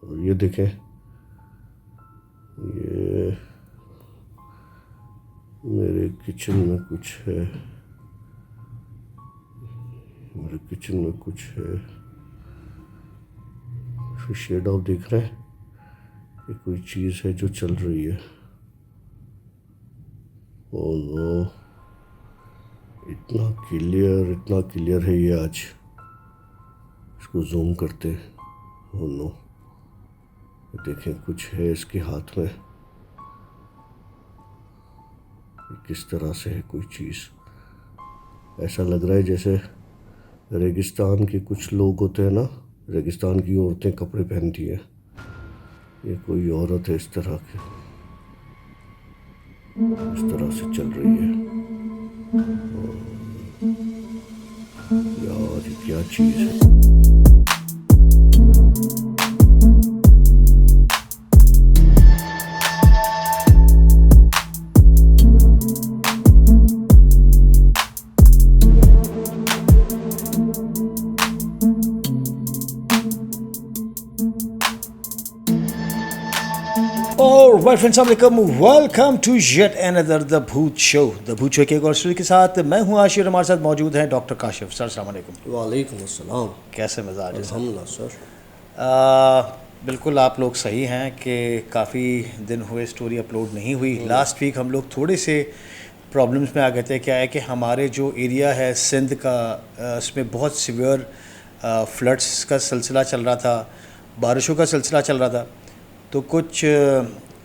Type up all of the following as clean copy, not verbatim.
और ये देखें, ये मेरे किचन में कुछ है, मेरे किचन में कुछ है। फिर शेड ऑफ दिख रहा है, ये कोई चीज़ है जो चल रही है। ओह नो, इतना क्लियर है ये आज। इसको जूम करते। ओह नो, देखें कुछ है इसके हाथ में। ये किस तरह से है कोई चीज़। ऐसा लग रहा है जैसे रेगिस्तान के कुछ लोग होते हैं ना, रेगिस्तान की औरतें कपड़े पहनती हैं, ये कोई औरत है इस तरह की, इस तरह से चल रही है। यार ये क्या चीज़ है। Well friends, welcome to yet another the Bhoot show. The Bhoot show के एक और स्टोरी के साथ मैं हूं आशिर। हमारे साथ मौजूद हैं डॉक्टर काशिफ सर। अस्सलाम वालेकुम। वालेकुम अस्सलाम। कैसे मिजाज है सर? अल्हम्दुलिल्लाह सर। बिल्कुल आप लोग सही हैं कि काफ़ी दिन हुए स्टोरी अपलोड नहीं हुई। लास्ट वीक हम लोग थोड़े से प्रॉब्लम्स में आ गए थे। क्या है कि हमारे जो एरिया है सिंध का, उसमें बहुत सीवियर फ्लड्स का सिलसिला चल रहा था, बारिशों का सिलसिला चल रहा था। तो कुछ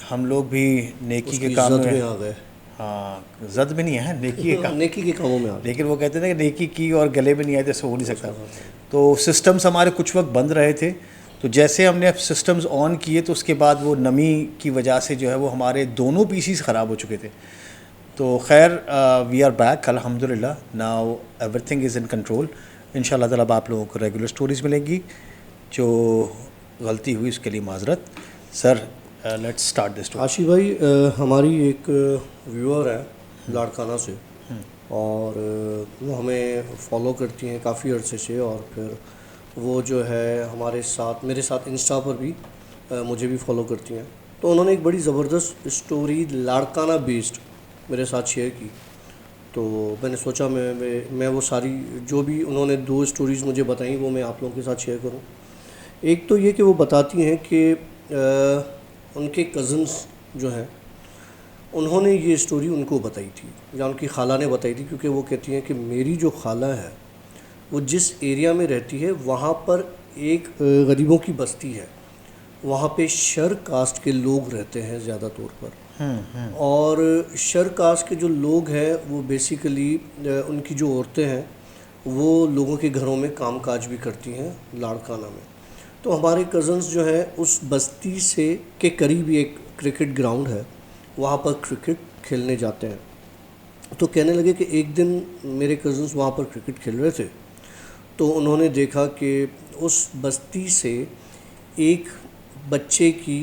हम लोग भी नेकी के काम में आ गए। हाँ, जद में नहीं है, नेकी के काम, नेकी के कामों में आ गए। लेकिन वो कहते थे कि नेकी की और गले में नहीं आए, जैसे हो नहीं सकता। तो सिस्टम्स हमारे कुछ वक्त बंद रहे थे। तो जैसे हमने अब सिस्टम्स ऑन किए तो उसके बाद वो नमी की वजह से जो है वो हमारे दोनों पीसीस ख़राब हो चुके थे। तो खैर वी आर बैक अल्हम्दुलिल्लाह। Now everything is in control. इंशाल्लाह ताला अब आप लोगों को रेगुलर स्टोरीज़ मिलेंगी। जो गलती हुई उसके लिए माजरत। Sir let's start this. Ashi भाई, हमारी एक व्यूअर है लाड़काना से, और वो हमें फॉलो करती हैं काफ़ी अरसे से। और फिर वो जो है हमारे साथ, मेरे साथ इंस्टा पर भी मुझे भी फॉलो करती हैं। तो उन्होंने एक बड़ी ज़बरदस्त स्टोरी लाड़काना बेस्ड मेरे साथ शेयर की। तो मैंने सोचा मैं वो सारी जो भी उन्होंने 2 स्टोरीज़ मुझे बताई वो मैं आप लोगों के साथ शेयर करूं। एक तो ये कि वो बताती हैं कि उनके कज़न्स जो हैं उन्होंने ये स्टोरी उनको बताई थी, या उनकी खाला ने बताई थी। क्योंकि वो कहती हैं कि मेरी जो खाला है वो जिस एरिया में रहती है वहाँ पर एक गरीबों की बस्ती है। वहाँ पे शर कास्ट के लोग रहते हैं ज़्यादा तौर पर। और शर कास्ट के जो लोग हैं वो बेसिकली उनकी जो औरतें हैं वो लोगों के घरों में कामकाज भी करती हैं लाड़काना में। तो हमारे कज़न्स जो हैं उस बस्ती से के करीब ही एक क्रिकेट ग्राउंड है, वहाँ पर क्रिकेट खेलने जाते हैं। तो कहने लगे कि एक दिन मेरे कज़न्स वहाँ पर क्रिकेट खेल रहे थे, तो उन्होंने देखा कि उस बस्ती से एक बच्चे की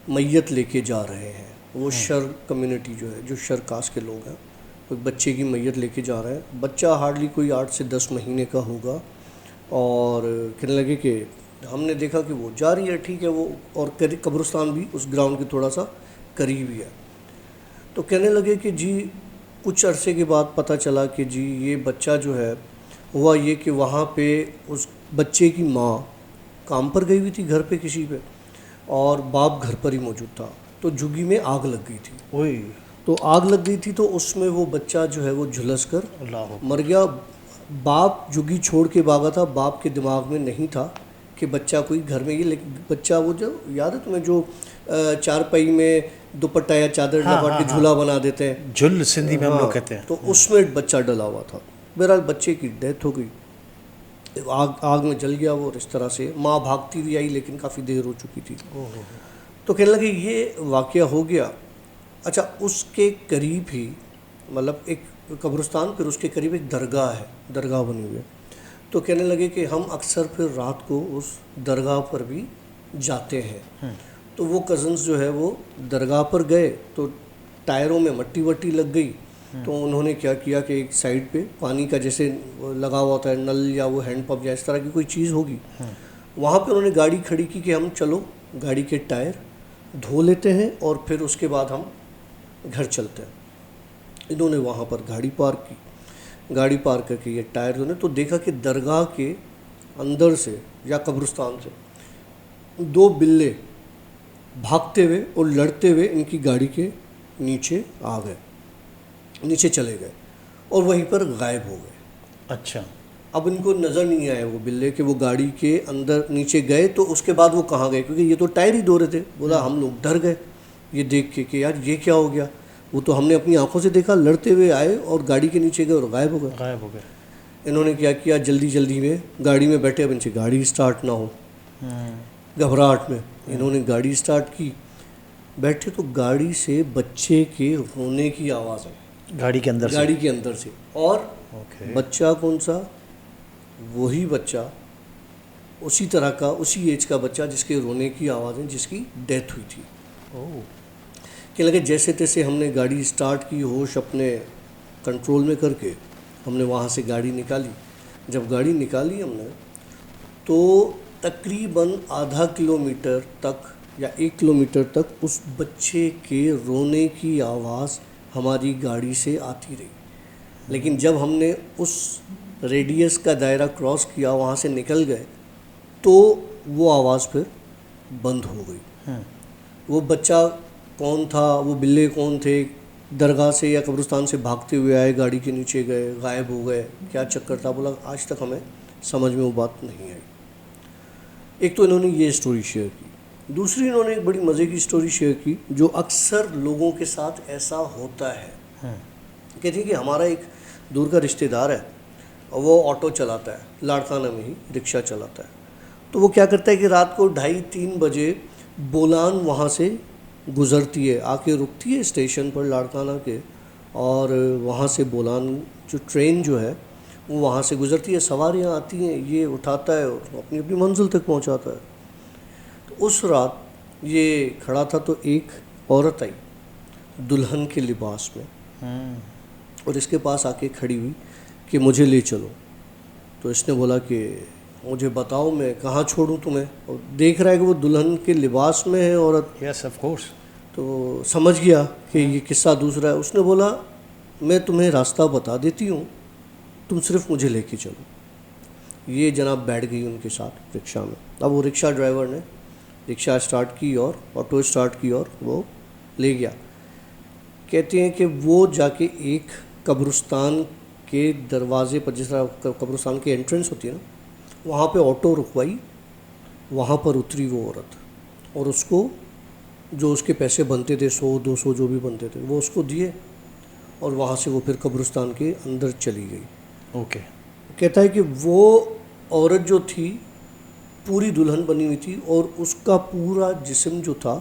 मैयत लेके जा रहे हैं। वो शर कम्युनिटी जो है, जो शर कास्ट के लोग हैं, वो बच्चे की मैयत लेके जा रहे हैं। बच्चा हार्डली कोई 8 से 10 महीने का होगा। और कहने लगे कि हमने देखा कि वो जा रही है, ठीक है वो, और कब्रिस्तान भी उस ग्राउंड के थोड़ा सा करीब ही है। तो कहने लगे कि जी कुछ अरसे के बाद पता चला कि जी ये बच्चा जो है, हुआ ये कि वहाँ पे उस बच्चे की माँ काम पर गई हुई थी घर पे किसी पे, और बाप घर पर ही मौजूद था। तो झुग्गी में आग लग गई थी। ओए, तो आग लग गई थी तो उसमें वो बच्चा जो है वो झुलस कर अल्लाह मर गया। बाप झुग्गी छोड़ के भागा था। बाप के दिमाग में नहीं था कि बच्चा कोई घर में, ये लेकिन बच्चा वो जो याद है तुम्हें, जो चारपाई में दुपट्टा या चादर लपेट के झूला बना देते हैं, झुल सिंधी में हम लोग कहते हैं। तो उसमें बच्चा डला हुआ था। बहरहाल बच्चे की डेथ हो गई, आग में जल गया वो। इस तरह से माँ भागती हुई आई, लेकिन काफ़ी देर हो चुकी थी। तो कहने लगे ये वाक़या हो गया। अच्छा, उसके करीब ही, मतलब एक कब्रिस्तान, फिर उसके करीब एक दरगाह है, दरगाह बनी हुई है। तो कहने लगे कि हम अक्सर फिर रात को उस दरगाह पर भी जाते हैं। तो वो कज़न्स जो है वो दरगाह पर गए, तो टायरों में मट्टी वट्टी लग गई। तो उन्होंने क्या किया कि एक साइड पे पानी का जैसे लगा हुआ होता है नल या वो हैंड पंप या इस तरह की कोई चीज़ होगी, वहाँ पे उन्होंने गाड़ी खड़ी की कि हम चलो गाड़ी के टायर धो लेते हैं और फिर उसके बाद हम घर चलते हैं। इन्होंने वहाँ पर गाड़ी पार्क की, गाड़ी पार्क करके ये टायर धोने, तो देखा कि दरगाह के अंदर से या कब्रिस्तान से 2 बिल्ले भागते हुए और लड़ते हुए इनकी गाड़ी के नीचे आ गए, नीचे चले गए और वहीं पर गायब हो गए। अच्छा। अब इनको नज़र नहीं आया वो बिल्ले कि वो गाड़ी के अंदर नीचे गए, तो उसके बाद वो कहाँ गए, क्योंकि ये तो टायर ही धो रहे थे। बोला हम लोग डर गए ये देख के कि यार ये क्या हो गया। वो तो हमने अपनी आंखों से देखा, लड़ते हुए आए और गाड़ी के नीचे गए और गायब हो गए। इन्होंने क्या किया, जल्दी जल्दी में गाड़ी में बैठे, अब इनसे गाड़ी स्टार्ट ना हो, घबराहट में इन्होंने गाड़ी स्टार्ट की। बैठे तो गाड़ी से बच्चे के रोने की आवाज़ आई, गाड़ी के अंदर से। और बच्चा कौन सा, वही बच्चा, उसी तरह का, उसी एज का बच्चा जिसके रोने की आवाज़ें, जिसकी डेथ हुई थी। कि लगे जैसे तैसे हमने गाड़ी स्टार्ट की, होश अपने कंट्रोल में करके हमने वहाँ से गाड़ी निकाली। जब गाड़ी निकाली हमने तो तकरीबन आधा किलोमीटर तक या 1 किलोमीटर तक उस बच्चे के रोने की आवाज़ हमारी गाड़ी से आती रही। लेकिन जब हमने उस रेडियस का दायरा क्रॉस किया, वहाँ से निकल गए, तो वो आवाज़ फिर बंद हो गई। वो बच्चा कौन था, वो बिल्ले कौन थे, दरगाह से या कब्रिस्तान से भागते हुए आए, गाड़ी के नीचे गए, गायब हो गए, क्या चक्कर था, बोला आज तक हमें समझ में वो बात नहीं आई। एक तो इन्होंने ये स्टोरी शेयर की। दूसरी इन्होंने एक बड़ी मज़े की स्टोरी शेयर की, जो अक्सर लोगों के साथ ऐसा होता है। कहती है कि हमारा एक दूर का रिश्तेदार है और वो ऑटो चलाता है, लाड़काना में ही रिक्शा चलाता है। तो वो क्या करता है कि रात को 2:30-3 बजे बोलान वहाँ से गुज़रती है, आके रुकती है स्टेशन पर लाड़काना के, और वहाँ से बोलान जो ट्रेन जो है वो वहाँ से गुज़रती है, सवारियाँ आती हैं, ये उठाता है और अपनी अपनी मंजिल तक पहुँचाता है। तो उस रात ये खड़ा था तो एक औरत आई दुल्हन के लिबास में और इसके पास आके खड़ी हुई कि मुझे ले चलो। तो इसने बोला कि मुझे बताओ मैं कहाँ छोड़ूं तुम्हें, और देख रहा है कि वो दुल्हन के लिबास में है औरत। Yes of course. तो समझ गया कि ये किस्सा दूसरा है। उसने बोला मैं तुम्हें रास्ता बता देती हूँ, तुम सिर्फ मुझे लेके चलो। ये जनाब बैठ गई उनके साथ रिक्शा में। अब वो रिक्शा ड्राइवर ने रिक्शा स्टार्ट की और ऑटो स्टार्ट की और वो ले गया। कहते हैं कि वो जाके एक कब्रिस्तान के दरवाजे पर, जिस तरह कब्रिस्तान की एंट्रेंस होती है ना, वहाँ पे ऑटो रुकवाई, वहाँ पर उतरी वो औरत और उसको जो उसके पैसे बनते थे 100-200 जो भी बनते थे वो उसको दिए और वहाँ से वो फिर कब्रिस्तान के अंदर चली गई। ओके। कहता है कि वो औरत जो थी पूरी दुल्हन बनी हुई थी और उसका पूरा जिस्म जो था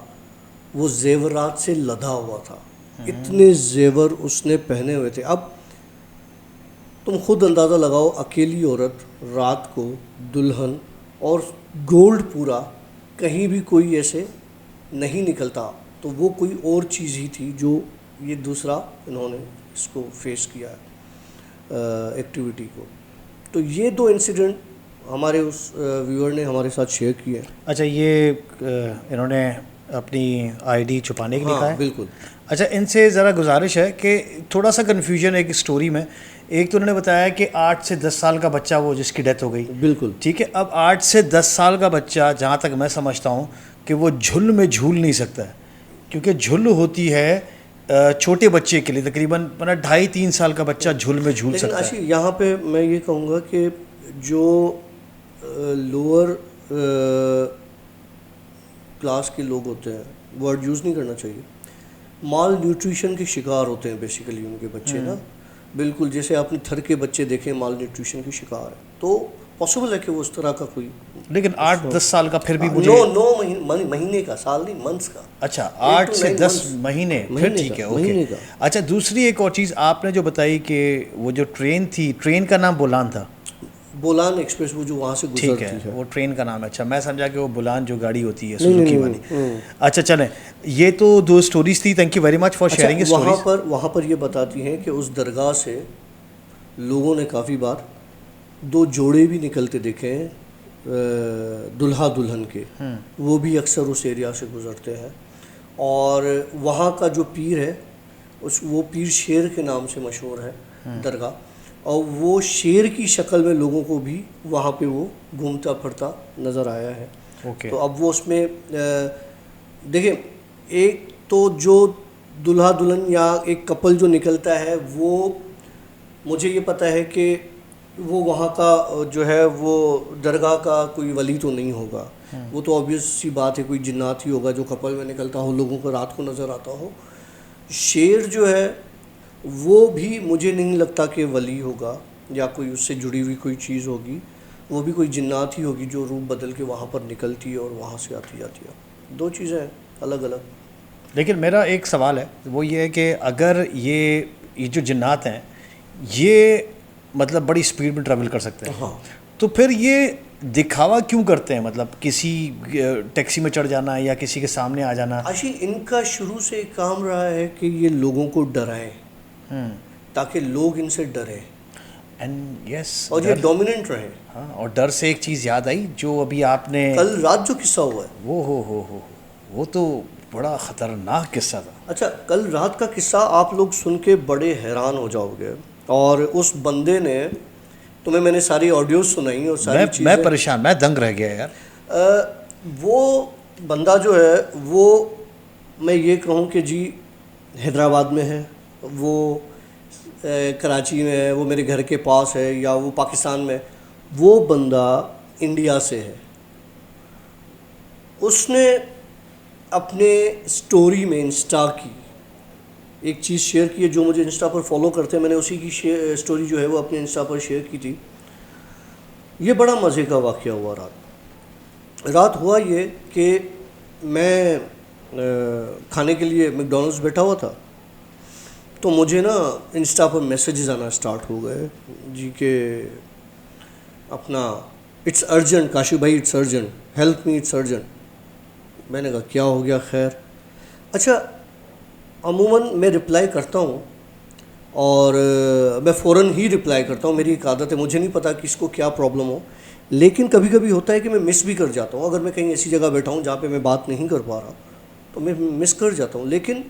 वो जेवरात से लदा हुआ था। इतने जेवर उसने पहने हुए थे। अब तुम खुद अंदाज़ा लगाओ, अकेली औरत रात को, दुल्हन और गोल्ड पूरा, कहीं भी कोई ऐसे नहीं निकलता, तो वो कोई और चीज़ ही थी जो ये दूसरा इन्होंने इसको फेस किया एक्टिविटी को। तो ये 2 इंसिडेंट हमारे उस व्यूअर ने हमारे साथ शेयर किए हैं। अच्छा, ये इन्होंने अपनी आईडी छुपाने के लिए कहा है? बिल्कुल। अच्छा, इनसे ज़रा गुजारिश है कि थोड़ा सा कन्फ्यूजन है एक स्टोरी में। एक तो उन्होंने बताया कि 8 से 10 साल का बच्चा वो जिसकी डेथ हो गई। बिल्कुल ठीक है। अब 8 से 10 साल का बच्चा, जहाँ तक मैं समझता हूँ कि वो झुल में झूल नहीं सकता है, क्योंकि झुल होती है छोटे बच्चे के लिए, तकरीबन 2.5-3 साल का बच्चा झुल में झूल सकता है। यहाँ पे मैं ये कहूँगा कि जो लोअर क्लास के लोग होते हैं, वर्ड यूज़ नहीं करना चाहिए, माल न्यूट्रिशन के शिकार होते हैं बेसिकली उनके बच्चे ना। बिल्कुल, जैसे आपने थर के बच्चे देखे माल न्यूट्रिशन के शिकार है, तो पॉसिबल है कि वो उस तरह का कोई, लेकिन 8-10 साल का फिर भी मुझे 9 महीने का, साल नहीं, मंथ्स का। अच्छा, 8 से 10 महीने, फिर ठीक है, ओके। अच्छा, दूसरी एक और चीज़ आपने जो बताई कि वो जो ट्रेन थी, ट्रेन का नाम बोलान था, बोलान एक्सप्रेस, वो जो वहाँ से गुजरती है, वो ट्रेन का नाम है। अच्छा, मैं समझा कि वो बुलान जो गाड़ी होती है सुजुकी वाली। अच्छा, चलें, ये तो 2 स्टोरीज थी। Thank you very much for sharing stories. वहाँ पर ये बताती हैं कि उस दरगाह से लोगों ने काफ़ी बार 2 जोड़े भी निकलते देखे हैं, दुल्हा दुल्हन के, वो भी अक्सर उस एरिया से गुज़रते हैं। और वहाँ का जो पीर है वो पीर शेर के नाम से मशहूर है दरगाह, और वो शेर की शक्ल में लोगों को भी वहाँ पे वो घूमता फिरता नज़र आया है। तो अब वो उसमें देखिए, एक तो जो दुल्हा दुल्हन या एक कपल जो निकलता है, वो मुझे ये पता है कि वो वहाँ का जो है वो दरगाह का कोई वली तो नहीं होगा, वो तो ऑब्वियस सी बात है, कोई जिन्नात ही होगा जो कपल में निकलता हो, लोगों को रात को नज़र आता हो। शेर जो है वो भी मुझे नहीं लगता कि वली होगा या कोई उससे जुड़ी हुई कोई चीज़ होगी, वो भी कोई जिन्नात ही होगी जो रूप बदल के वहाँ पर निकलती है और वहाँ से आती जाती है। दो चीज़ें हैं अलग अलग। लेकिन मेरा एक सवाल है, वो ये है कि अगर ये जो जिन्नात हैं ये मतलब बड़ी स्पीड में ट्रैवल कर सकते हैं, हाँ, तो फिर ये दिखावा क्यों करते हैं? मतलब किसी टैक्सी में चढ़ जाना या किसी के सामने आ जाना। आशी, इनका शुरू से एक काम रहा है कि ये लोगों को डराएं ताकि लोग इनसे डरें एंड यस, और ये डोमिनेंट रहे। हाँ, और डर से एक चीज़ याद आई जो अभी आपने कल रात जो किस्सा हुआ है, वो हो वो तो बड़ा ख़तरनाक किस्सा था। अच्छा, कल रात का किस्सा आप लोग सुन के बड़े हैरान हो जाओगे। और उस बंदे ने, तुम्हें मैंने सारी ऑडियो सुनाई और सारी चीज़ें, मैं परेशान, मैं दंग रह गया यार। वो बंदा जो है वो, मैं ये कहूँ कि जी हैदराबाद में है, वो कराची में है, वो मेरे घर के पास है, या वो पाकिस्तान में, वो बंदा इंडिया से है। उसने अपने स्टोरी में इंस्टा की एक चीज़ शेयर की है, जो मुझे इंस्टा पर फॉलो करते हैं, मैंने उसी की स्टोरी जो है वो अपने इंस्टा पर शेयर की थी। ये बड़ा मज़े का वाक़या हुआ रात हुआ ये कि मैं खाने के लिए मैकडॉनल्ड्स बैठा हुआ था, तो मुझे ना इंस्टा पर मैसेजेस आना स्टार्ट हो गए जी के अपना इट्स अर्जेंट काशिफ भाई, it's urgent, help me, it's urgent. मैंने कहा क्या हो गया, खैर। अच्छा, अमूमन मैं रिप्लाई करता हूँ और मैं फ़ौरन ही रिप्लाई करता हूँ, मेरी एक आदत है, मुझे नहीं पता किसको क्या प्रॉब्लम हो, लेकिन कभी कभी होता है कि मैं मिस भी कर जाता हूँ। अगर मैं कहीं ऐसी जगह बैठा हूँ जहाँ पे मैं बात नहीं कर पा रहा तो मैं मिस कर जाता हूँ। लेकिन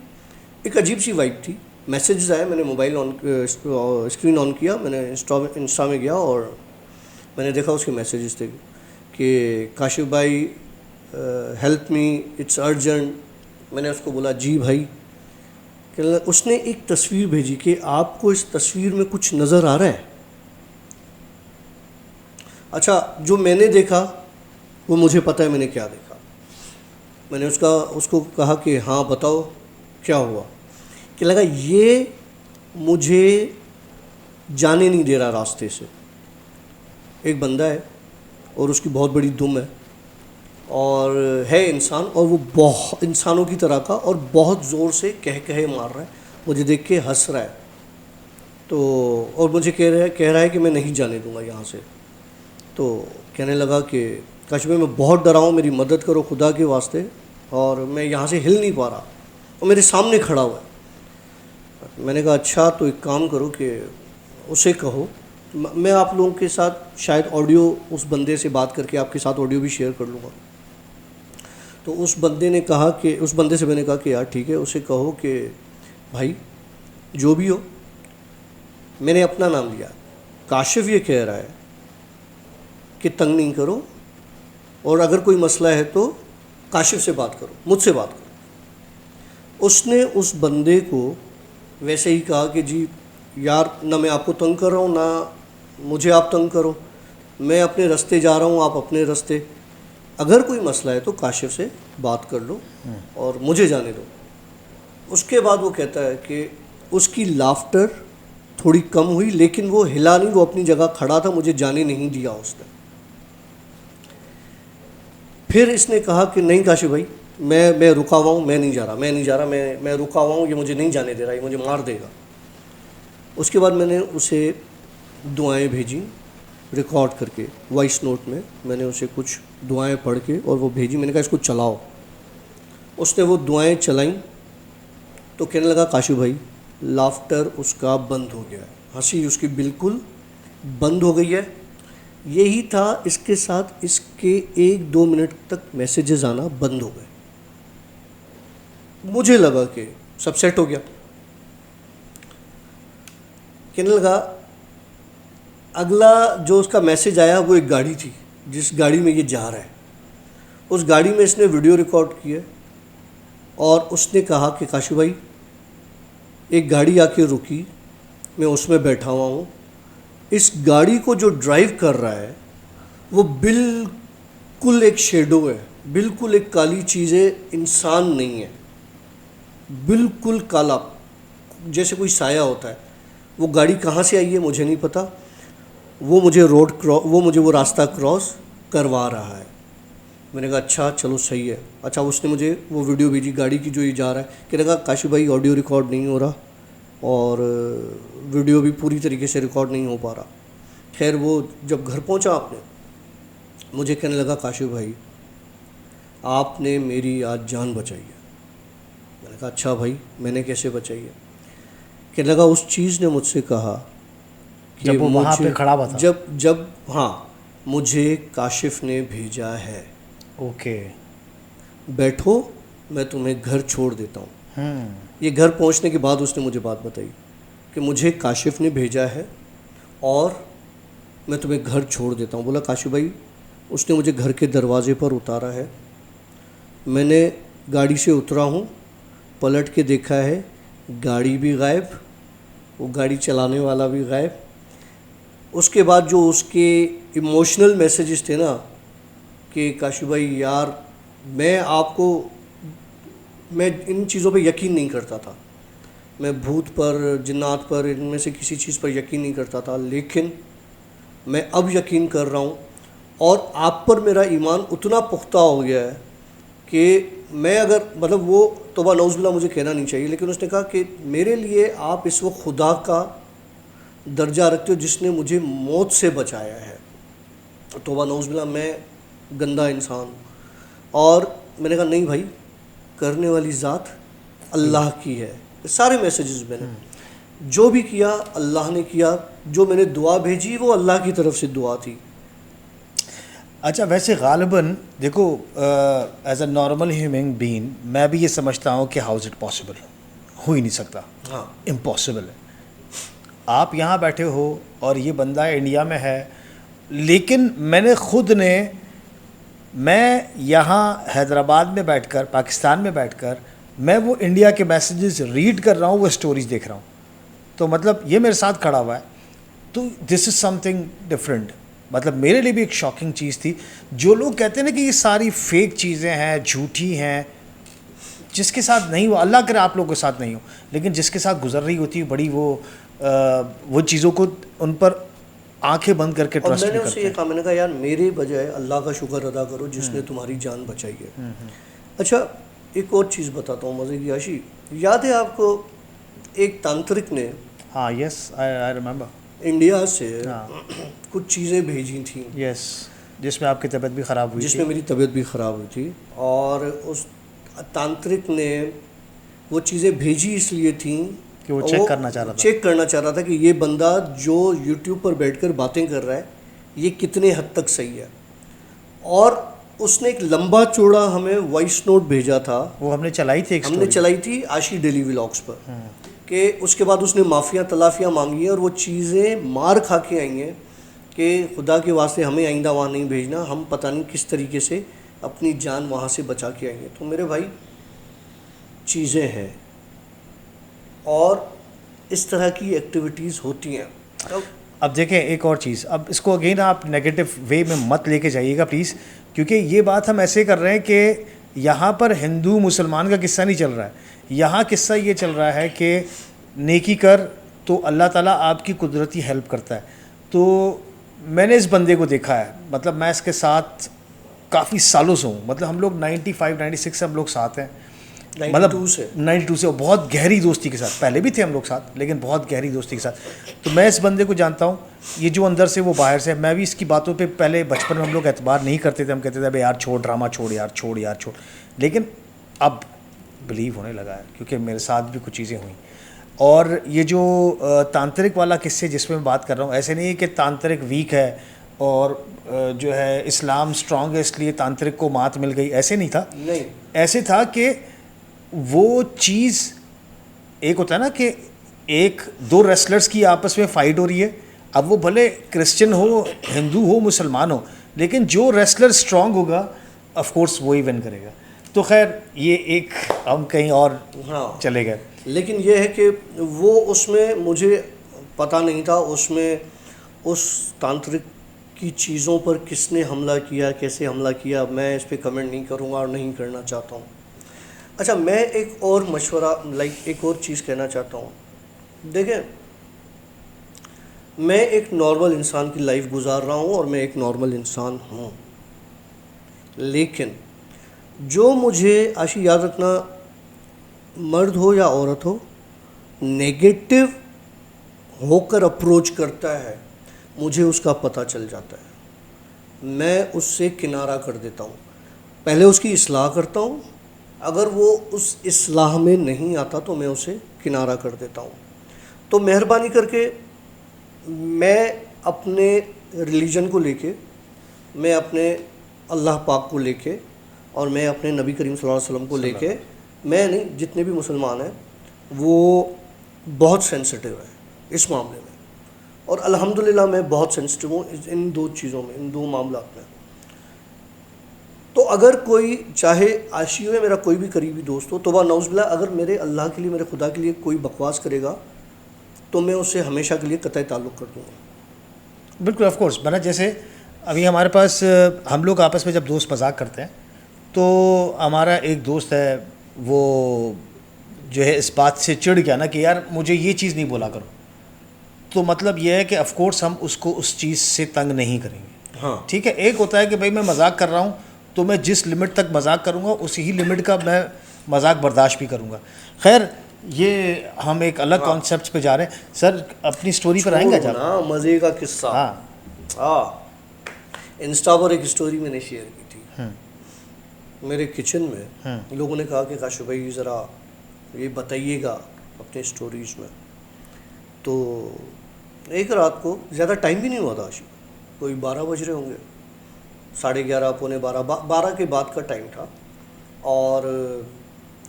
एक अजीब सी वाइब थी, मैसेजेस आए, मैंने मोबाइल ऑन, स्क्रीन ऑन किया, मैंने इंस्टा में गया और मैंने देखा उसके मैसेजेस थे कि काशिफ भाई हेल्प मी, इट्स अर्जेंट। मैंने उसको बोला जी भाई। उसने एक तस्वीर भेजी कि आपको इस तस्वीर में कुछ नज़र आ रहा है। अच्छा, जो मैंने देखा वो मुझे पता है मैंने क्या देखा। मैंने उसको कहा कि हाँ बताओ क्या हुआ। कि लगा ये मुझे जाने नहीं दे रहा रास्ते से। एक बंदा है और उसकी बहुत बड़ी दुम है और है इंसान, और वो बहुत इंसानों की तरह का, और बहुत ज़ोर से कहे मार रहा है, मुझे देख के हंस रहा है। तो और मुझे कह रहा है कि मैं नहीं जाने दूंगा यहाँ से। तो कहने लगा कि काशिफ भाई मैं बहुत डरा हूँ, मेरी मदद करो खुदा के वास्ते, और मैं यहाँ से हिल नहीं पा रहा, और मेरे सामने खड़ा हुआ है। मैंने कहा अच्छा, तो एक काम करो कि उसे कहो, मैं आप लोगों के साथ शायद ऑडियो उस बंदे से बात करके आपके साथ ऑडियो भी शेयर कर लूँगा। तो उस बंदे से मैंने कहा कि यार ठीक है, उसे कहो कि भाई जो भी हो, मैंने अपना नाम लिया, काशिफ ये कह रहा है कि तंग नहीं करो, और अगर कोई मसला है तो काशिफ से बात करो, मुझसे बात करो। उसने उस बंदे को वैसे ही कहा कि जी यार, ना मैं आपको तंग कर रहा हूँ, ना मुझे आप तंग करो, मैं अपने रास्ते जा रहा हूँ, आप अपने रास्ते, अगर कोई मसला है तो काशिफ से बात कर लो और मुझे जाने दो। उसके बाद वो कहता है कि उसकी लाफ्टर थोड़ी कम हुई, लेकिन वो हिला नहीं, वो अपनी जगह खड़ा था, मुझे जाने नहीं दिया उसने। फिर इसने कहा कि नहीं काशिफ भाई, मैं रुका हुआ हूँ, मैं नहीं जा रहा, मैं रुका हुआ हूँ, ये मुझे नहीं जाने दे रहा, ये मुझे मार देगा। उसके बाद मैंने उसे दुआएं भेजी रिकॉर्ड करके, वॉइस नोट में मैंने उसे कुछ दुआएं पढ़ के और वो भेजी। मैंने कहा इसको चलाओ। उसने वो दुआएं चलाईं तो कहने लगा काशिफ भाई, लाफ्टर उसका बंद हो गया है, हंसी उसकी बिल्कुल बंद हो गई है, यही था, इसके साथ इसके 1-2 मिनट तक मैसेजेस आना बंद हो गए। मुझे लगा कि सब सेट हो गया। कहने लगा, अगला जो उसका मैसेज आया वो एक गाड़ी थी, जिस गाड़ी में ये जा रहा है। उस गाड़ी में इसने वीडियो रिकॉर्ड किया और उसने कहा कि काशी भाई, एक गाड़ी आके रुकी, मैं उसमें बैठा हुआ हूँ, इस गाड़ी को जो ड्राइव कर रहा है वो बिल्कुल एक शेडो है, बिल्कुल एक काली चीज़ है, इंसान नहीं है, बिल्कुल काला, जैसे कोई साया होता है। वो गाड़ी कहाँ से आई है मुझे नहीं पता, वो मुझे वो रास्ता क्रॉस करवा रहा है। मैंने कहा अच्छा चलो सही है। अच्छा, उसने मुझे वो वीडियो भेजी गाड़ी की जो ये जा रहा है। कहने लगा काशी भाई ऑडियो रिकॉर्ड नहीं हो रहा और वीडियो भी पूरी तरीके से रिकॉर्ड नहीं हो पा रहा। खैर वो जब घर पहुंचा आपने, मुझे कहने लगा काशी भाई आपने मेरी आज जान बचाई है। मैंने कहा अच्छा भाई, मैंने कैसे बचाई है? कहने लगा उस चीज़ ने मुझसे कहा कि जब वो वहाँ पे खड़ा हुआ था, जब हाँ, मुझे काशिफ ने भेजा है, ओके, बैठो मैं तुम्हें घर छोड़ देता हूँ। ये घर पहुँचने के बाद उसने मुझे बात बताई कि मुझे काशिफ ने भेजा है और मैं तुम्हें घर छोड़ देता हूँ। बोला काशिफ भाई, उसने मुझे घर के दरवाजे पर उतारा है, मैंने गाड़ी से उतरा हूँ, पलट के देखा है गाड़ी भी गायब, वो गाड़ी चलाने वाला भी गायब। उसके बाद जो उसके इमोशनल मैसेजेस थे ना कि काशी भाई यार मैं इन चीज़ों पे यकीन नहीं करता था, मैं भूत पर, जिन्नात पर, इनमें से किसी चीज़ पर यकीन नहीं करता था, लेकिन मैं अब यकीन कर रहा हूँ और आप पर मेरा ईमान उतना पुख्ता हो गया है कि मैं अगर मतलब वो तौबा नौज़ुबिल्लाह मुझे कहना नहीं चाहिए, लेकिन उसने कहा कि मेरे लिए आप इस वक्त खुदा का दर्जा रखते हो जिसने मुझे मौत से बचाया है। तौबा नौज़ुबिल्लाह, मैं गंदा इंसान हूँ। और मैंने कहा नहीं भाई, करने वाली ज़ात अल्लाह की है। सारे मैसेजेस मैंने जो भी किया अल्लाह ने किया, जो मैंने दुआ भेजी वो अल्लाह की तरफ से दुआ थी। अच्छा, वैसे ग़ालिबन देखो, as a normal human being मैं भी ये समझता हूँ कि हाउ इज़ इट पॉसिबल, हो ही नहीं सकता, हाँ, इम्पॉसिबल है। आप यहाँ बैठे हो और ये बंदा इंडिया में है, लेकिन मैं यहाँ हैदराबाद में बैठकर, पाकिस्तान में बैठकर मैं वो इंडिया के मैसेजेस रीड कर रहा हूँ, वो स्टोरीज देख रहा हूँ। तो मतलब ये मेरे साथ खड़ा हुआ है, तो दिस इज़ समथिंग डिफरेंट। मतलब मेरे लिए भी एक शॉकिंग चीज़ थी। जो लोग कहते हैं ना कि ये सारी फेक चीज़ें हैं, झूठी हैं, जिसके साथ नहीं हो, अल्लाह करे आप लोगों के साथ नहीं हो, लेकिन जिसके साथ गुजर रही होती है बड़ी वो चीज़ों को उन पर आंखें बंद करके ट्रस्ट मैंने उससे ये कहा, मैंने कहा यार मेरे बजाय अल्लाह का शुक्र अदा करो जिसने तुम्हारी जान बचाई है। अच्छा, एक और चीज़ बताता हूँ मज़े की आशी, याद है आपको एक तांत्रिक ने, हाँ यस आई रिमेंबर, इंडिया से कुछ चीज़ें भेजी थी, यस, जिसमें आपकी तबीयत भी ख़राब हुई, जिसमें मेरी तबीयत भी ख़राब हुई थी। और उस तांत्रिक ने वो चीज़ें भेजी इसलिए थी कि वो चेक करना चाह रहा था कि ये बंदा जो यूट्यूब पर बैठकर बातें कर रहा है ये कितने हद तक सही है। और उसने एक लंबा चौड़ा हमें वॉइस नोट भेजा था, वो हमने चलाई थी आशी डेली व्लॉग्स पर, कि उसके बाद उसने माफ़िया तलाफ़ियाँ मांगी है और वो चीज़ें मार खा के आई हैं कि खुदा के वास्ते हमें आइंदा वहाँ नहीं भेजना, हम पता नहीं किस तरीके से अपनी जान वहाँ से बचा के आएंगे। तो मेरे भाई चीज़ें हैं और इस तरह की एक्टिविटीज़ होती हैं। अब देखें एक और चीज़, अब इसको अगेन आप नेगेटिव वे में मत लेके जाइएगा प्लीज़, क्योंकि ये बात हम ऐसे कर रहे हैं कि यहाँ पर हिंदू मुसलमान का किस्सा नहीं चल रहा है। यहाँ किस्सा ये चल रहा है कि नेकी कर तो अल्लाह ताला आपकी कुदरती हेल्प करता है। तो मैंने इस बंदे को देखा है, मतलब मैं इसके साथ काफ़ी सालों से हूँ, मतलब हम लोग 95-96 से हम लोग साथ हैं, मतलब 92 से बहुत गहरी दोस्ती के साथ, पहले भी थे हम लोग साथ, लेकिन बहुत गहरी दोस्ती के साथ। तो मैं इस बंदे को जानता हूँ, ये जो अंदर से वो बाहर से। मैं भी इसकी बातों पे पहले बचपन में हम लोग एतबार नहीं करते थे, हम कहते थे अबे यार छोड़, ड्रामा छोड़ यार, छोड़ यार छोड़, लेकिन अब बिलीव होने लगा है क्योंकि मेरे साथ भी कुछ चीज़ें हुई। और ये जो तांत्रिक वाला किस्से जिसमें मैं बात कर रहा हूँ, ऐसे नहीं है कि तांत्रिक वीक है और जो है इस्लाम स्ट्रांग है इसलिए तांत्रिक को मात मिल गई, ऐसे नहीं था। नहीं, ऐसे था कि वो चीज़ एक होता है ना कि एक दो रेसलर्स की आपस में फाइट हो रही है, अब वो भले क्रिश्चियन हो, हिंदू हो, मुसलमान हो, लेकिन जो रेसलर स्ट्रांग होगा ऑफ कोर्स वही विन करेगा। तो खैर ये एक हम कहीं और हाँ, चले गए। लेकिन ये है कि वो उसमें मुझे पता नहीं था, उसमें उस तांत्रिक की चीज़ों पर किसने हमला किया, कैसे हमला किया, मैं इस पर कमेंट नहीं करूँगा और नहीं करना चाहता हूँ। अच्छा, मैं एक और मशवरा एक और चीज़ कहना चाहता हूँ। देखें, मैं एक नॉर्मल इंसान की लाइफ गुजार रहा हूँ और मैं एक नॉर्मल इंसान हूँ, लेकिन जो मुझे आशी याद रखना, मर्द हो या औरत हो, नेगेटिव होकर अप्रोच करता है, मुझे उसका पता चल जाता है। मैं उससे किनारा कर देता हूँ, पहले उसकी इस्लाह करता हूँ, अगर वो उस इस्लाह में नहीं आता तो मैं उसे किनारा कर देता हूँ। तो मेहरबानी करके मैं अपने रिलीजन को लेके, मैं अपने अल्लाह पाक को लेके और मैं अपने नबी करीम सल्लल्लाहु अलैहि वसल्लम को लेके, मैं नहीं, जितने भी मुसलमान हैं वो बहुत सेंसिटिव है इस मामले में, और अल्हम्दुलिल्लाह मैं बहुत सेंसिटिव हूँ इन दो चीज़ों में, इन दो मामलात में। तो अगर कोई चाहे आशियों में मेरा कोई भी करीबी दोस्त हो, तौबा नौज़बिल्लाह, अगर मेरे अल्लाह के लिए, मेरे खुदा के लिए कोई बकवास करेगा तो मैं उससे हमेशा के लिए कतई ताल्लुक़ कर दूँगा। बिल्कुल ऑफ कोर्स। बना जैसे अभी हमारे पास हम लोग आपस में जब दोस्त मजाक करते हैं तो हमारा एक दोस्त है वो जो है इस बात से चिढ़ गया ना कि यार मुझे ये चीज़ नहीं बोला करो, तो मतलब ये है कि ऑफ कोर्स हम उसको उस चीज़ से तंग नहीं करेंगे। हाँ, ठीक है, एक होता है कि भाई मैं मजाक कर रहा हूँ तो मैं जिस लिमिट तक मजाक करूँगा उसी ही लिमिट का मैं मजाक बर्दाश्त भी करूँगा। खैर ये हम एक अलग कॉन्सेप्ट पे जा रहे हैं। सर अपनी स्टोरी पर आएंगे जब? ना मज़े का किस्सा। हाँ, इंस्टा पर एक स्टोरी मैंने शेयर की थी। मेरे किचन में लोगों ने कहा कि काशिफ भाई ज़रा ये बताइएगा अपने स्टोरीज़ में। तो एक रात को, ज़्यादा टाइम भी नहीं हुआ था आशिफ, कोई 12 बज रहे होंगे, 11:30 पौने 12 के बाद का टाइम था, और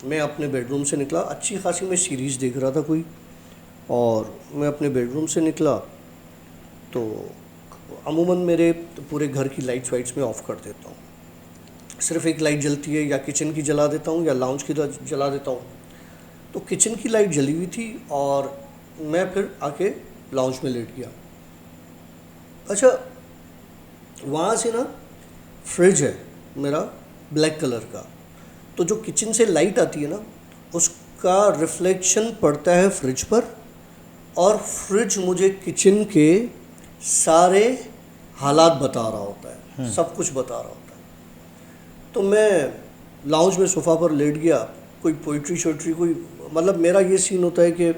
मैं अपने बेडरूम से निकला। अच्छी खासी मैं सीरीज़ देख रहा था कोई, और मैं अपने बेडरूम से निकला तो अमूमन मेरे पूरे घर की लाइट्स वाइट्स में ऑफ़ कर देता हूँ, सिर्फ एक लाइट जलती है, या किचन की जला देता हूँ या लाउंज की जला देता हूँ। तो किचन की लाइट जली हुई थी और मैं फिर आके लाउंज में लेट गया। अच्छा, वहाँ से ना फ्रिज है मेरा ब्लैक कलर का, तो जो किचन से लाइट आती है ना उसका रिफ्लेक्शन पड़ता है फ्रिज पर, और फ्रिज मुझे किचन के सारे हालात बता रहा होता है, सब कुछ बता रहा होता है। तो मैं लाउंज में सोफ़ा पर लेट गया, कोई पोइट्री शोइट्री कोई, मतलब मेरा ये सीन होता है कि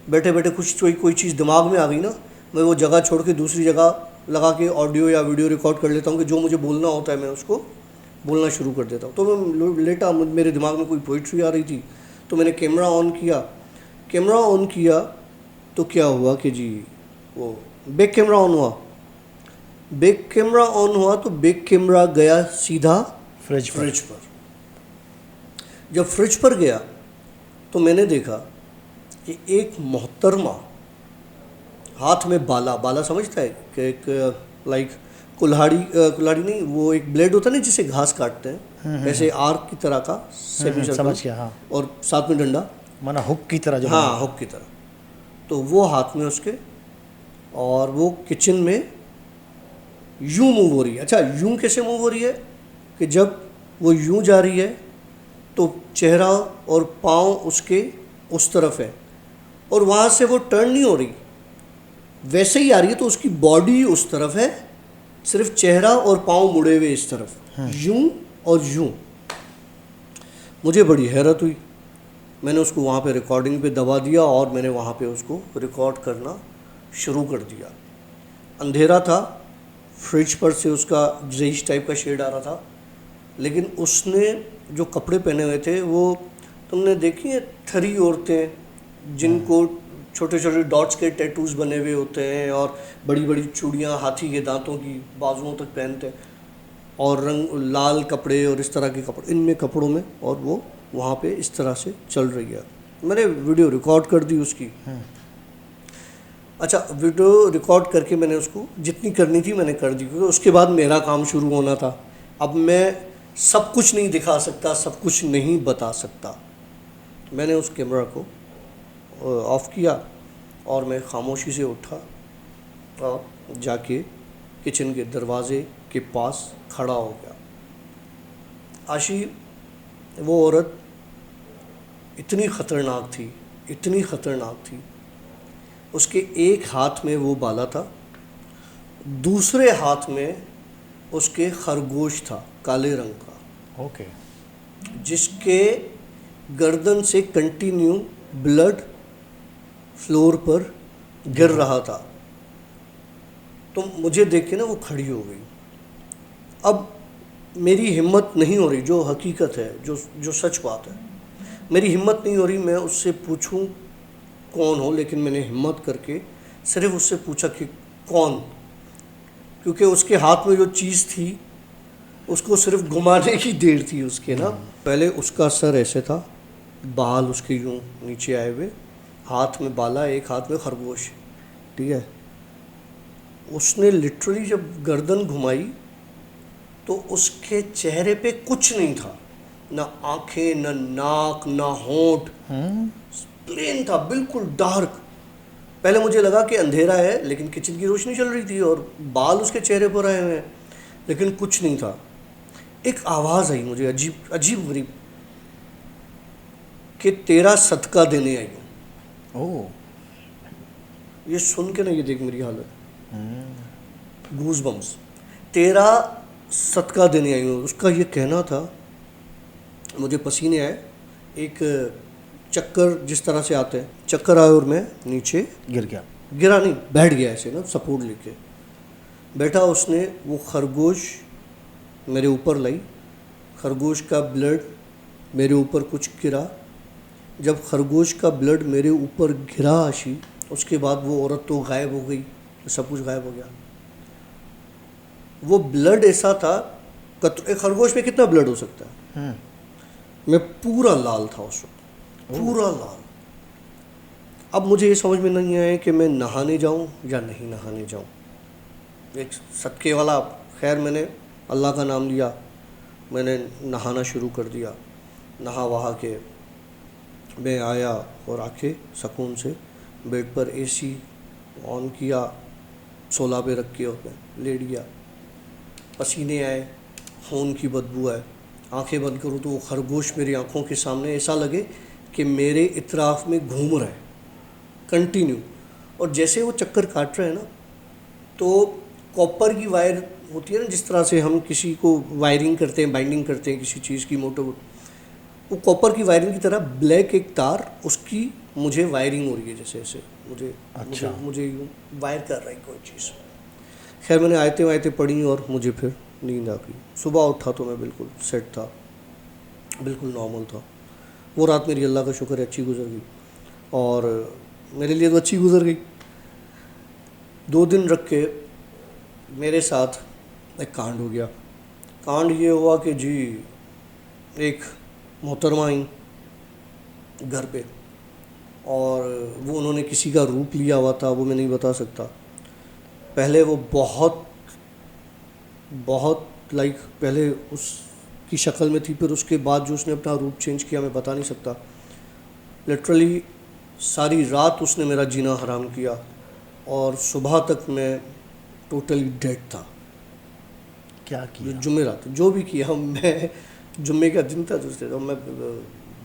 बैठे बैठे कुछ कोई चीज़ दिमाग में आ गई ना, मैं वो जगह छोड़ के दूसरी जगह लगा के ऑडियो या वीडियो रिकॉर्ड कर लेता हूँ कि जो मुझे बोलना होता है मैं उसको बोलना शुरू कर देता हूँ। तो मैं लेटा, मेरे दिमाग में कोई पोइट्री आ रही थी, तो मैंने कैमरा ऑन किया तो क्या हुआ कि जी वो बैक कैमरा ऑन हुआ तो बैक कैमरा गया सीधा फ्रिज पर। जब फ्रिज पर गया तो मैंने देखा कि एक मोहतरमा हाथ में बाला समझता है कि एक लाइक कुल्हाड़ी नहीं, वो एक ब्लेड होता है ना जिसे घास काटते हैं, ऐसे आर्क की तरह का सेमी सर्कल, समझ गया, हाँ, और साथ में डंडा, माना हुक की तरह जो, हाँ हुक की तरह। तो वो हाथ में उसके, और वो किचन में यूं मूव हो रही है। अच्छा, यूं कैसे मूव हो रही है कि जब वो यूं जा रही है तो चेहरा और पाँव उसके उस तरफ है, और वहाँ से वो टर्न नहीं हो रही, वैसे ही आ रही है, तो उसकी बॉडी उस तरफ है, सिर्फ चेहरा और पाँव मुड़े हुए इस तरफ, यूं और यूं। मुझे बड़ी हैरत हुई, मैंने उसको वहाँ पे रिकॉर्डिंग पे दबा दिया और मैंने वहाँ पे उसको रिकॉर्ड करना शुरू कर दिया। अंधेरा था, फ्रिज पर से उसका ग्रेइश टाइप का शेड आ रहा था, लेकिन उसने जो कपड़े पहने हुए थे वो, तुमने देखी है थरी औरतें जिनको छोटे छोटे डॉट्स के टैटूज़ बने हुए होते हैं और बड़ी बड़ी चूड़ियाँ हाथी के दांतों की बाजुओं तक पहनते हैं और रंग लाल कपड़े और इस तरह के कपड़े, इनमें कपड़ों में, और वो वहाँ पे इस तरह से चल रही है। मैंने वीडियो रिकॉर्ड कर दी उसकी। अच्छा, वीडियो रिकॉर्ड करके मैंने उसको जितनी करनी थी मैंने कर दी, क्योंकि उसके बाद मेरा काम शुरू होना था। अब मैं सब कुछ नहीं दिखा सकता, सब कुछ नहीं बता सकता। मैंने उस कैमरा को ऑफ़ किया और मैं खामोशी से उठा और जाके किचन के दरवाजे के पास खड़ा हो गया। आशी, वो औरत इतनी ख़तरनाक थी, इतनी ख़तरनाक थी। उसके एक हाथ में वो बाला था, दूसरे हाथ में उसके खरगोश था काले रंग का, ओके। जिसके गर्दन से कंटिन्यू ब्लड फ्लोर पर गिर रहा था। तो मुझे देख के ना वो खड़ी हो गई। अब मेरी हिम्मत नहीं हो रही, जो हकीकत है, जो सच बात है, मेरी हिम्मत नहीं हो रही मैं उससे पूछूं कौन हो, लेकिन मैंने हिम्मत करके सिर्फ उससे पूछा कि कौन, क्योंकि उसके हाथ में जो चीज़ थी उसको सिर्फ घुमाने की देर थी उसके ना। पहले उसका सर ऐसे था, बाल उसके यूं नीचे आए हुए, हाथ में बाला, एक हाथ में खरगोश, ठीक है। उसने लिटरली जब गर्दन घुमाई तो उसके चेहरे पे कुछ नहीं था, ना आंखें, ना नाक, ना होंठ, प्लेन था, बिल्कुल डार्क। पहले मुझे लगा कि अंधेरा है, लेकिन किचन की रोशनी चल रही थी और बाल उसके चेहरे पर आए हुए हैं, लेकिन कुछ नहीं था। एक आवाज़ आई मुझे अजीब अजीब गरीब, कि तेरा सदका देने आई हूँ। ओह, ये सुन के ना, ये देख मेरी हालत, गूज बम्स, तेरा सदका देने आई हूँ। उसका ये कहना था, मुझे पसीने आए, एक चक्कर जिस तरह से आते हैं, चक्कर आए और मैं नीचे गिर गया। गिरा नहीं, बैठ गया ऐसे ना, सपोर्ट लेके बैठा। उसने वो खरगोश मेरे ऊपर लाई, खरगोश का ब्लड मेरे ऊपर कुछ गिरा। जब खरगोश का ब्लड मेरे ऊपर गिरा आशी, उसके बाद वो औरत तो गायब हो गई, सब कुछ गायब हो गया। वो ब्लड ऐसा था, एक खरगोश में कितना ब्लड हो सकता है, मैं पूरा लाल था उस वक्त, पूरा लाल। अब मुझे ये समझ में नहीं आया कि मैं नहाने जाऊं या नहीं नहाने जाऊं। एक सदके वाला, खैर मैंने अल्लाह का नाम लिया, मैंने नहाना शुरू कर दिया। नहा वहा के मैं आया और आके सुकून से बेड पर एसी ऑन किया, सोला पे रख के और मैं लेट गया। पसीने आए, खून की बदबू आए, आंखें बंद करूँ तो वो खरगोश मेरी आंखों के सामने ऐसा लगे कि मेरे इतराफ़ में घूम रहा है कंटिन्यू। और जैसे वो चक्कर काट रहे हैं ना, तो कॉपर की वायर होती है ना, जिस तरह से हम किसी को वायरिंग करते हैं, बाइंडिंग करते हैं किसी चीज़ की, मोटर, वो कॉपर की वायरिंग की तरह ब्लैक एक तार, उसकी मुझे वायरिंग हो रही है, जैसे ऐसे मुझे अच्छा। मुझे वायर कर रहा है कोई चीज़। खैर मैंने आयतें वायतें पढ़ी और मुझे फिर नींद आ गई। सुबह उठा तो मैं बिल्कुल सेट था, बिल्कुल नॉर्मल था। वो रात मेरी अल्लाह का शुक्र है अच्छी गुजर गई, और मेरे लिए तो अच्छी गुजर गई। 2 दिन रख के मेरे साथ एक कांड हो गया। कांड ये हुआ कि जी, एक मोहतरमा आई घर पे, और वो उन्होंने किसी का रूप लिया हुआ था, वो मैं नहीं बता सकता। पहले वो बहुत लाइक पहले उसकी शक्ल में थी, फिर उसके बाद जो उसने अपना रूप चेंज किया मैं बता नहीं सकता। लिटरली सारी रात उसने मेरा जीना हराम किया, और सुबह तक मैं टोटली डेड था। क्या जो किया? जुमेरात जो भी किया, मैं जुम्मे का दिन था दूसरे, तो मैं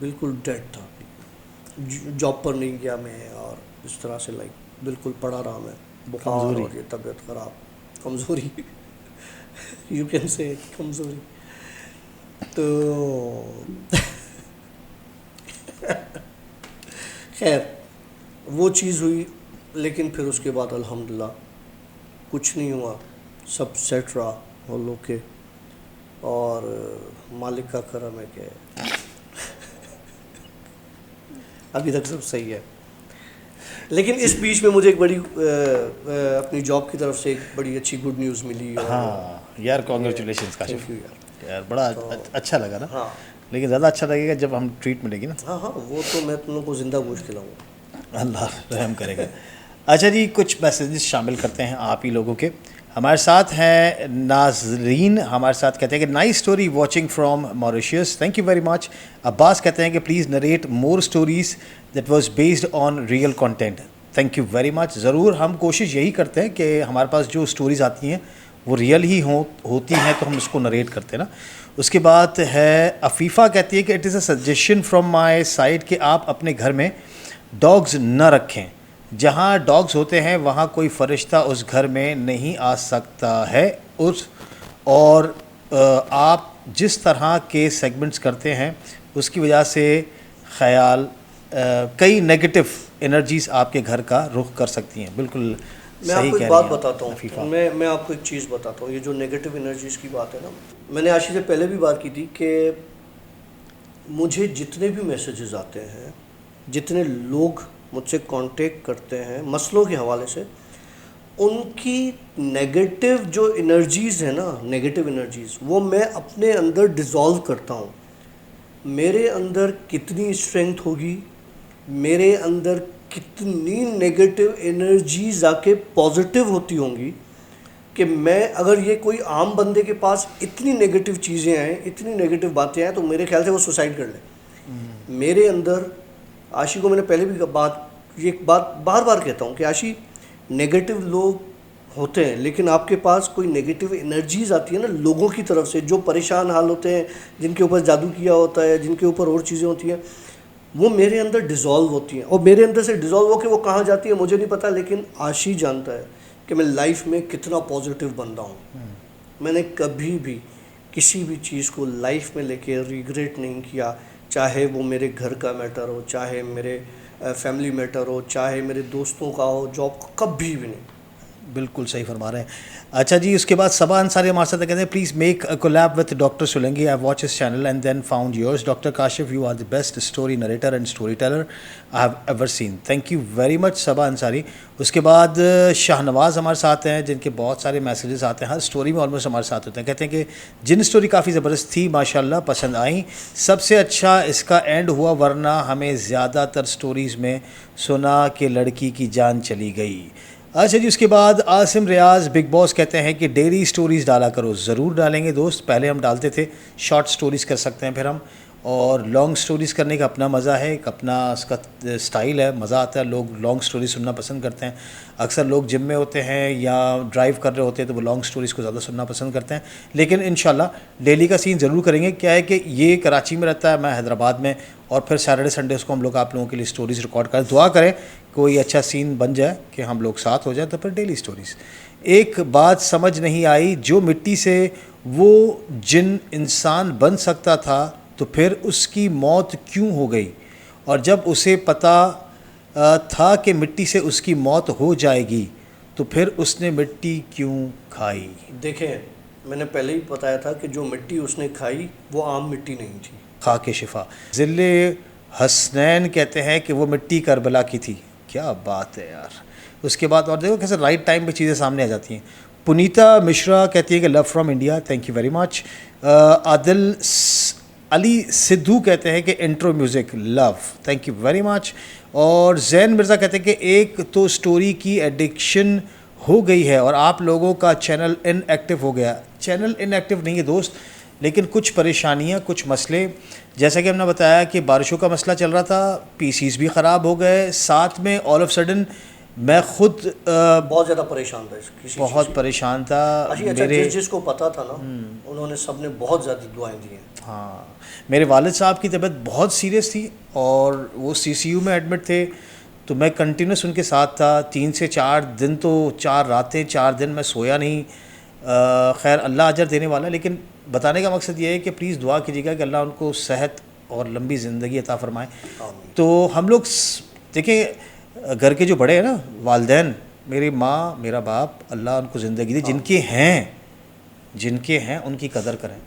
बिल्कुल डेड था। जॉब पर नहीं गया मैं, और इस तरह से लाइक बिल्कुल पड़ा रहा मैं, बुखार कमज़ोरी। और ये तबीयत ख़राब, कमज़ोरी यू कैन से कमज़ोरी। तो खैर वो चीज़ हुई, लेकिन फिर उसके बाद अल्हम्दुलिल्लाह कुछ नहीं हुआ, सब सेट रहा वो लोग के, और मालिक का करम है कि अभी तक सब सही है। लेकिन इस बीच में मुझे एक बड़ी अपनी जॉब की तरफ से एक बड़ी अच्छी गुड न्यूज़ मिली। और हाँ यार, कॉन्ग्रेचुलेशंस काशिफ थैंक यू यार। यार, बड़ा अच्छा लगा ना। हाँ लेकिन ज़्यादा अच्छा लगेगा जब हम ट्रीट मिलेगी ना। हाँ हाँ, वो तो मैं तुम लोग को जिंदा गोश्त खिलाऊंगा। अल्लाह रहम करेगा। अच्छा जी, कुछ मैसेजेस शामिल करते हैं आप ही लोगों के। हमारे साथ हैं नाजरीन, हमारे साथ कहते हैं कि nice story watching from Mauritius, thank you very much. Abbas कहते हैं कि please narrate more stories that was based on real content, thank you very much. ज़रूर, हम कोशिश यही करते हैं कि हमारे पास जो स्टोरीज़ आती हैं वो रियल ही होती हैं, तो हम उसको नरेट करते हैं ना। उसके बाद है अफीफ़ा कहती है कि it is a suggestion from my side कि आप अपने घर में डॉग्स न रखें। जहाँ डॉग्स होते हैं वहाँ कोई फरिश्ता उस घर में नहीं आ सकता है। और आप जिस तरह के सेगमेंट्स करते हैं उसकी वजह से ख्याल कई नेगेटिव एनर्जीज़ आपके घर का रुख कर सकती हैं। बिल्कुल मैं सही आपको कह एक रही बात हैं बताता अफीफ़ा। हूँ, मैं आपको एक चीज़ बताता हूँ। ये जो नेगेटिव एनर्जीज़ की बात है ना, मैंने आशी से पहले भी बात की थी कि मुझे जितने भी मैसेजेस आते हैं, जितने लोग मुझसे कांटेक्ट करते हैं मसलों के हवाले से, उनकी नेगेटिव जो एनर्जीज़ है ना, नेगेटिव एनर्जीज़, वो मैं अपने अंदर डिज़ोल्व करता हूँ। मेरे अंदर कितनी स्ट्रेंथ होगी, मेरे अंदर कितनी नेगेटिव एनर्जीज आके पॉजिटिव होती होंगी कि मैं, अगर ये कोई आम बंदे के पास इतनी नेगेटिव चीज़ें आएँ, इतनी नेगेटिव बातें आएँ, तो मेरे ख्याल से वो सुसाइड कर ले। मेरे अंदर, आशी को मैंने पहले भी ये बात बार बार कहता हूँ कि आशी, नेगेटिव लोग होते हैं, लेकिन आपके पास कोई नेगेटिव एनर्जीज आती है ना लोगों की तरफ से, जो परेशान हाल होते हैं, जिनके ऊपर जादू किया होता है, जिनके ऊपर और चीज़ें होती हैं, वो मेरे अंदर डिज़ोल्व होती हैं। और मेरे अंदर से डिज़ोल्व होकर वो कहाँ जाती है मुझे नहीं पता, लेकिन आशी जानता है कि मैं लाइफ में कितना पॉजिटिव बंदा हूँ। मैंने कभी भी किसी भी चीज़ को लाइफ में लेके रिग्रेट नहीं किया, चाहे वो मेरे घर का मैटर हो, चाहे मेरे फैमिली मैटर हो, चाहे मेरे दोस्तों का हो, जॉब का, कभी भी नहीं। बिल्कुल सही फरमा रहे हैं। अच्छा जी, उसके बाद सबा अंसारी हमारे साथ कहते हैं please make a collab with doctor Solanki, I watch his channel and then found yours. Doctor Kashif, you are the best story narrator and story teller I have ever seen, thank you very much Saba Ansari. उसके बाद शाहनवाज हमारे साथ हैं, जिनके बहुत सारे messages आते हैं, हर स्टोरी में ऑलमोस्ट हमारे साथ होते हैं। कहते हैं कि जिन स्टोरी काफ़ी ज़बरदस्त थी, माशाल्लाह पसंद आई, सबसे अच्छा इसका एंड हुआ, वरना हमें ज़्यादातर स्टोरीज़ में सुना कि लड़की की जान चली गई। अच्छा जी, उसके बाद आसिम रियाज बिग बॉस कहते हैं कि डेली स्टोरीज़ डाला करो। ज़रूर डालेंगे दोस्त, पहले हम डालते थे, शॉर्ट स्टोरीज़ कर सकते हैं फिर हम, और लॉन्ग स्टोरीज़ करने का अपना मज़ा है, एक अपना उसका स्टाइल है, मज़ा आता है, लोग लॉन्ग स्टोरी सुनना पसंद करते हैं। अक्सर लोग जिम में होते हैं या ड्राइव कर रहे होते हैं तो वो लॉन्ग स्टोरीज़ को ज़्यादा सुनना पसंद करते हैं। लेकिन इंशाल्लाह डेली का सीन ज़रूर करेंगे। क्या है कि ये कराची में रहता है, मैं हैदराबाद में, और फिर सैटरडे संडे उसको हम लोग आप लोगों के लिए स्टोरीज़ रिकॉर्ड करें। दुआ करें कोई अच्छा सीन बन जाए कि हम लोग साथ हो जाए, तो फिर डेली स्टोरीज़। एक बात समझ नहीं आई, जो मिट्टी से वो जिन इंसान बन सकता था तो फिर उसकी मौत क्यों हो गई, और जब उसे पता था कि मिट्टी से उसकी मौत हो जाएगी तो फिर उसने मिट्टी क्यों खाई। देखें, मैंने पहले ही बताया था कि जो मिट्टी उसने खाई वो आम मिट्टी नहीं थी। खा के शिफा। ज़िले हसनैन कहते हैं कि वो मिट्टी करबला की थी। क्या बात है यार। उसके बाद और देखो कैसे राइट टाइम पे चीज़ें सामने आ जाती हैं। पुनीता मिश्रा कहती है कि love from India, thank you very much. Adil Ali Sidhu कहते हैं कि intro music love, thank you very much. और जैन मिर्ज़ा कहते हैं कि एक तो स्टोरी की एडिक्शन हो गई है और आप लोगों का चैनल इनएक्टिव हो गया। चैनल इनएक्टिव नहीं है दोस्त, लेकिन कुछ परेशानियां, कुछ मसले, जैसा कि हमने बताया कि बारिशों का मसला चल रहा था, पीसीस भी ख़राब हो गए, साथ में ऑल ऑफ सडन मैं खुद बहुत ज़्यादा परेशान था किसी बहुत चीज़ से। परेशान था। अच्छा, मेरे जिसको पता था ना, उन्होंने सब ने बहुत ज़्यादा दुआएं दी हैं। हाँ, मेरे वालिद साहब की तबीयत बहुत सीरियस थी और वो सीसीयू में एडमिट थे, तो मैं कंटिन्यूस उनके साथ था। 3 से 4 दिन, तो 4 रातें 4 दिन मैं सोया नहीं। खैर अल्लाह अजर देने वाला है, लेकिन बताने का मकसद ये है कि प्लीज़ दुआ कीजिएगा कि अल्लाह उनको सेहत और लंबी ज़िंदगी अता फ़रमाए। तो हम लोग देखिए, घर के जो बड़े हैं ना, वालदैन, मेरी माँ मेरा बाप, अल्लाह उनको ज़िंदगी दी। जिनके हैं उनकी कदर करें,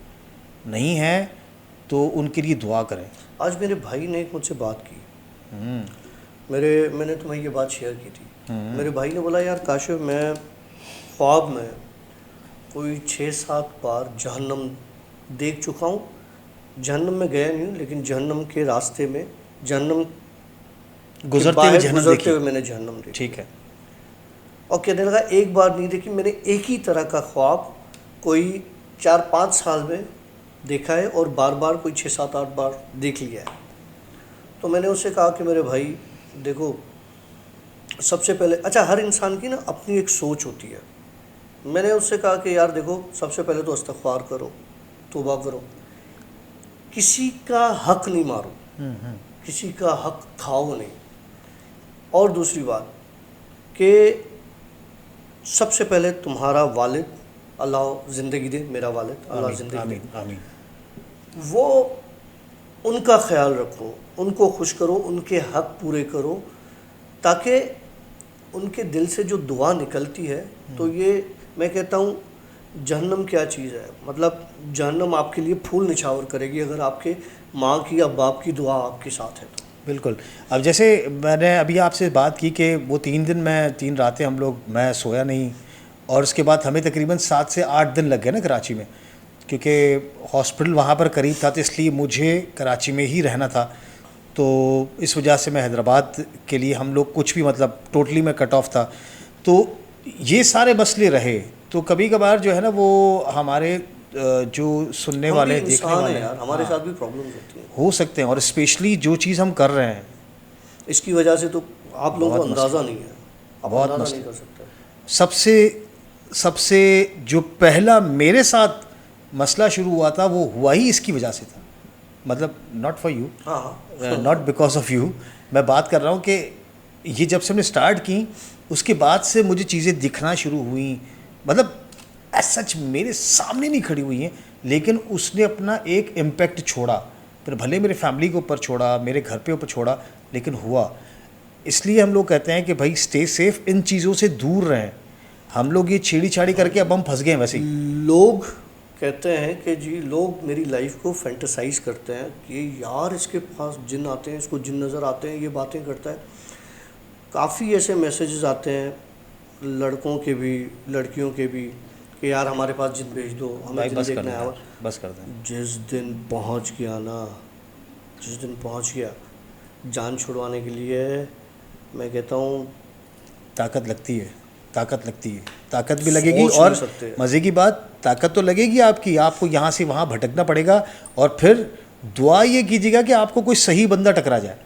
नहीं हैं तो उनके लिए दुआ करें। आज मेरे भाई ने एक मुझसे बात की, मैंने तुम्हें ये बात शेयर की थी। मेरे भाई ने बोला यार काशिफ, मैं ख्वाब में कोई 6-7 बार जहन्नम देख चुका हूँ। जहन्नम में गया नहीं हूँ, लेकिन जहन्नम के रास्ते में, जहन्नम गुजरते हुए जहन्नम गुजरते देखी। हुए मैंने जहन्नम देखी। ठीक है। और कहने लगा एक बार नहीं देखी, मैंने एक ही तरह का ख्वाब कोई 4-5 साल में देखा है और बार बार कोई 6-7-8 बार देख लिया है। तो मैंने उससे कहा कि मेरे भाई देखो, सबसे पहले अच्छा हर इंसान की ना अपनी एक सोच होती है। मैंने उससे कहा कि यार देखो, सबसे पहले तो इस्तिग़फ़ार करो, तौबा करो, किसी का हक नहीं मारो, किसी का हक खाओ नहीं। और दूसरी बात कि सबसे पहले तुम्हारा वालिद, अल्लाह ज़िंदगी दे, मेरा वालिद अल्लाह ज़िंदगी दे, आमीन आमीन। वो उनका ख्याल रखो, उनको खुश करो, उनके हक पूरे करो, ताकि उनके दिल से जो दुआ निकलती है, तो ये मैं कहता हूँ जहन्नम क्या चीज़ है। मतलब जहन्नम आपके लिए फूल निछावर करेगी अगर आपके माँ की या बाप की दुआ आपके साथ है तो। बिल्कुल। अब जैसे मैंने अभी आपसे बात की कि वो 3 दिन मैं 3 रातें मैं सोया नहीं, और उसके बाद हमें तकरीबन 7 से 8 दिन लग गए ना कराची में, क्योंकि हॉस्पिटल वहाँ पर करीब था, तो इसलिए मुझे कराची में ही रहना था। तो इस वजह से मैं हैदराबाद के लिए हम लोग कुछ भी मतलब टोटली मैं कट ऑफ था। तो ये सारे मसले रहे। तो कभी कभार जो है ना वो हमारे जो सुनने हम वाले भी देखने इंसान वाले हैं यार, हमारे साथ भी प्रॉब्लम्स होती हैं। हो सकते हैं, और स्पेशली जो चीज़ हम कर रहे हैं इसकी वजह से तो आप लोगों को बहुत अंदाज़ा नहीं है, आप बहुत अंदाज़ा मसला। नहीं कर सकते। सबसे जो पहला मेरे साथ मसला शुरू हुआ था वो हुआ ही इसकी वजह से था। मतलब नॉट फॉर यू, हाँ नॉट बिकॉज ऑफ यू। मैं बात कर रहा हूँ कि ये जब से हमने स्टार्ट की उसके बाद से मुझे चीज़ें दिखना शुरू हुई। मतलब एज सच मेरे सामने नहीं खड़ी हुई हैं, लेकिन उसने अपना एक इम्पैक्ट छोड़ा। फिर भले मेरे फैमिली के ऊपर छोड़ा, मेरे घर पे ऊपर छोड़ा, लेकिन हुआ। इसलिए हम लोग कहते हैं कि भाई स्टे सेफ, इन चीज़ों से दूर रहें। हम लोग ये छेड़ी छाड़ी करके अब हम फंस गए हैं वैसे ही। लोग कहते हैं कि जी, लोग मेरी लाइफ को फैंटेसाइज करते हैं कि यार इसके पास जिन आते हैं, इसको जिन नज़र आते हैं, ये बातें करता है। काफ़ी ऐसे मैसेजेस आते हैं लड़कों के भी लड़कियों के भी कि यार हमारे पास जिन भेज दो, हमें जिन देखना है। बस कर दें। जिस दिन पहुंच गया ना, जिस दिन पहुंच गया जान छुड़वाने के लिए, मैं कहता हूँ ताकत लगती है, ताकत लगती है, ताकत भी लगेगी। सोच और नहीं सकते। मज़े की बात, ताकत तो लगेगी आपकी, आपको यहाँ से वहाँ भटकना पड़ेगा। और फिर दुआ ये कीजिएगा कि आपको कोई सही बंदा टकरा जाए,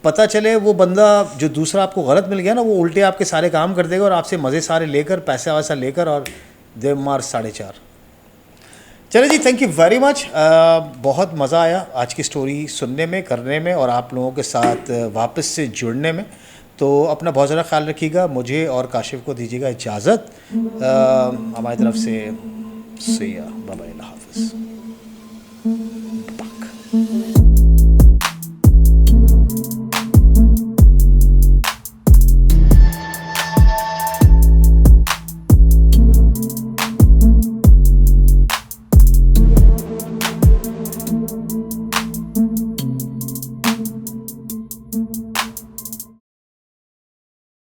पता चले वो बंदा जो दूसरा आपको गलत मिल गया ना, वो उल्टे आपके सारे काम कर देगा और आपसे मज़े सारे लेकर, पैसा वैसा लेकर, और दे मार 4.5। चलो जी, थैंक यू वेरी मच। बहुत मज़ा आया आज की स्टोरी सुनने में, करने में, और आप लोगों के साथ वापस से जुड़ने में। तो अपना बहुत ज़्यादा ख्याल रखिएगा। मुझे और काशिफ को दीजिएगा इजाज़त। हमारी तरफ से बाय बाय, अल्लाह हाफ़िज़।